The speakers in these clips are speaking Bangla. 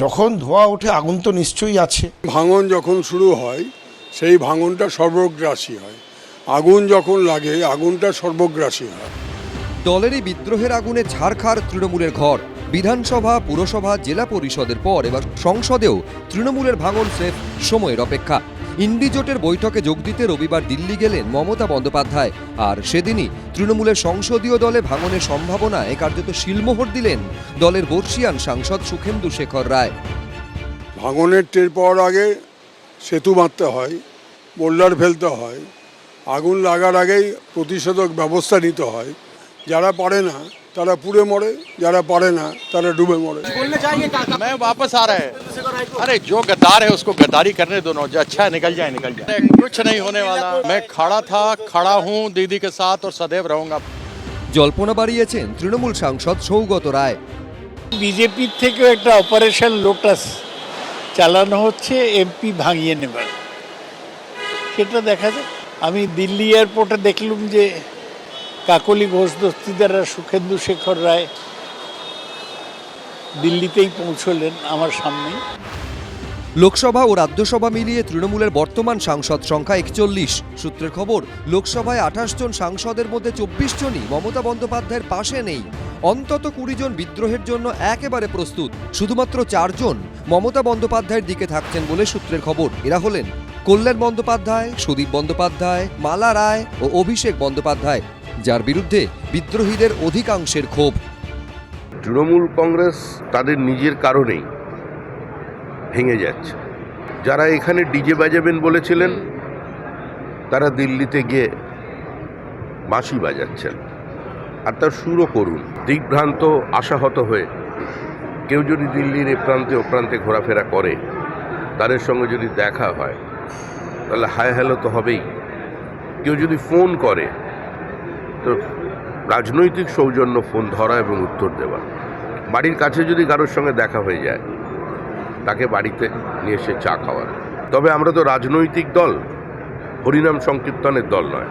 যখন ধোঁয়া ওঠে আগুন তো নিশ্চয়ই আছে। ভাঙন যখন শুরু হয় সেই ভাঙনটা সর্বগ্রাসী হয়, আগুন যখন লাগে আগুনটা সর্বগ্রাসী হয়। দলেরই বিদ্রোহের আগুনে ঝাড়খাড় তৃণমূলের ঘর। বিধানসভা, পুরসভা, জেলা পরিষদের পর এবার সংসদেও তৃণমূলের ভাঙন স্রেফ সময়ের অপেক্ষা। ইন্ডি জোটের বৈঠকে যোগ দিতে রবিবার দিল্লি গেলেন মমতা বন্দ্যোপাধ্যায়, আর সেদিনই তৃণমূলের সংসদীয় দলে ভাঙনের সম্ভাবনায় কার্যত শিলমোহর দিলেন দলের বর্ষিয়ান সাংসদ সুখেন্দু শেখর রায়। ভাঙনের টের পাওয়ার আগে সেতু বাঁধতে হয়, বোল্ডার ফেলতে হয়, আগুন লাগার আগেই প্রতিষেধক ব্যবস্থা নিতে হয়। যারা পারে না তারা পুড়ে মরে, যারা পারে না তারা ডুবে মরে। मैं वापस आ रहा है। अरे जो गद्दार है उसको गद्दारी करने दो ना, जो अच्छा है निकल जाए निकल जाए, कुछ नहीं होने वाला। मैं खड़ा हूँ दीदी के साथ और सदैव रहूंगा। জল্পনা বাড়িয়েছেন তৃণমূল সাংসদ সৌগত রায়। বিজেপির থেকেও একটা অপারেশন লোটাস চালানো হচ্ছে এমপি ভাঙিয়ে নেবার, সেটা দেখা যাক। আমি দিল্লি এয়ারপোর্টে দেখলুম যে কাকলি ঘোষ দস্তিদার আর সুখেন্দু শেখর রায় দিল্লিতেই পৌঁছলেন আমার সামনেই। লোকসভা ও রাজ্যসভা মিলিয়ে তৃণমূলের বর্তমান সাংসদ সংখ্যা 41। সূত্রের খবর, লোকসভায় 28 জন সাংসদের মধ্যে 24 জনই মমতা বন্দ্যোপাধ্যায়ের পাশে নেই। অন্তত 20 জন বিদ্রোহের জন্য একেবারে প্রস্তুত। শুধুমাত্র 4 জন মমতা বন্দ্যোপাধ্যায়ের দিকে থাকছেন বলে সূত্রের খবর। এরা হলেন কল্যাণ বন্দ্যোপাধ্যায়, সুদীপ বন্দ্যোপাধ্যায়, মালা রায় ও অভিষেক বন্দ্যোপাধ্যায়, যার বিরুদ্ধে বিদ্রোহীদের অধিকাংশের ক্ষোভ। তৃণমূল কংগ্রেস তাদের নিজের কারণেই ভেঙে যাচ্ছে। যারা এখানে ডিজে বাজাবেন বলেছিলেন তারা দিল্লিতে গিয়ে বাঁশি বাজাচ্ছেন, আর তার সুরও করুন। দিগ্ভ্রান্ত, আশাহত হয়ে কেউ যদি দিল্লির এ প্রান্তে ও প্রান্তে ঘোরাফেরা করে, তাদের সঙ্গে যদি দেখা হয় তাহলে হায় হ্যালো তো হবেই। কেউ যদি ফোন করে তো রাজনৈতিক সৌজন্য ফোন ধরা এবং উত্তর দেওয়া। বাড়ির কাছে যদি কারোর সঙ্গে দেখা হয়ে যায় তাকে বাড়িতে নিয়ে এসে চা খাওয়ার। তবে আমরা তো রাজনৈতিক দল, হরিনাম সংকীর্তনের দল নয়।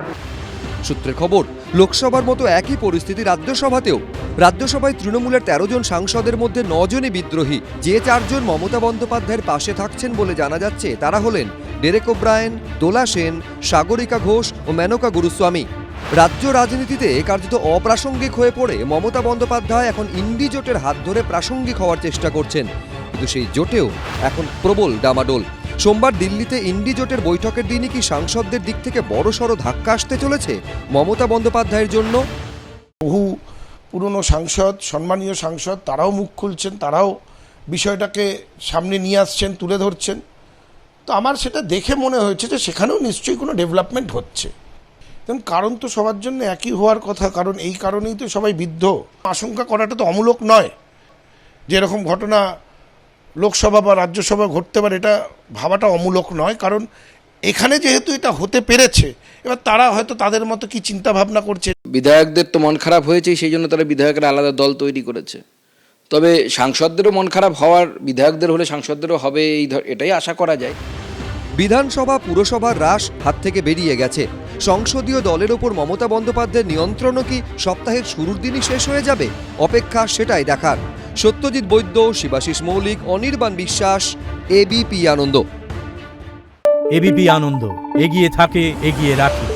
সূত্রের খবর, লোকসভার মতো একই পরিস্থিতি রাজ্যসভাতেও। রাজ্যসভায় তৃণমূলের 13 জন সাংসদের মধ্যে 9 জনই বিদ্রোহী। যে 4 জন মমতা বন্দ্যোপাধ্যায়ের পাশে থাকছেন বলে জানা যাচ্ছে তারা হলেন ডেরেক ওব্রায়েন, দোলা সেন, সাগরিকা ঘোষ ও মেনকা গুরুস্বামী। রাজ্য রাজনীতিতে কার্যত অপ্রাসঙ্গিক হয়ে পড়ে মমতা বন্দ্যোপাধ্যায় এখন ইন্ডি জোটের হাত ধরে প্রাসঙ্গিক হওয়ার চেষ্টা করছেন, কিন্তু সেই জোটেও এখন প্রবল ডামাডোল। সোমবার দিল্লিতে ইন্ডি জোটের বৈঠকের দিনই কি সাংসদদের দিক থেকে বড়সড় ধাক্কা আসতে চলেছে মমতা বন্দ্যোপাধ্যায়ের জন্য? বহু পুরনো সাংসদ, সম্মানীয় সাংসদ, তারাও মুখ খুলছেন, তারাও বিষয়টাকে সামনে নিয়ে আসছেন, তুলে ধরছেন। তো আমার সেটা দেখে মনে হয়েছে যে সেখানেও নিশ্চয়ই কোনো ডেভেলপমেন্ট হচ্ছে। কারণ তো সবার জন্য একই হওয়ার কথা, কারণ এই কারণেই তো সবাই বিদ্ধ। আশঙ্কা করাটা তো অমূলক নয় যে এরকম ঘটনা লোকসভা বা রাজ্যসভা ঘটতে পারে, এটা ভাবাটা অমূলক নয়। কারণ এখানে যেহেতু এটা হতে পেরেছে, এবার তারা হয়তো তাদের মতো কি চিন্তা ভাবনা করছে। বিধায়কদের তো মন খারাপ হয়েছে, সেই জন্য তারা বিধায়কের আলাদা দল তৈরি করেছে। তবে সাংসদদেরও মন খারাপ হওয়ার, বিধায়কদের হলে সাংসদদেরও হবে, এটাই আশা করা যায়। বিধানসভা, পুরসভার রাশ হাত থেকে বেরিয়ে গেছে। সংসদীয় দলের ওপর মমতা বন্দ্যোপাধ্যায়ের নিয়ন্ত্রণও কি সপ্তাহের শুরুর দিনই শেষ হয়ে যাবে? অপেক্ষা সেটাই দেখার। সত্যজিৎ বৈদ্য, শিবাশিস মৌলিক, অনির্বাণ বিশ্বাস, এবিপি আনন্দ। এবিপি আনন্দ, এগিয়ে থাকে, এগিয়ে রাখে।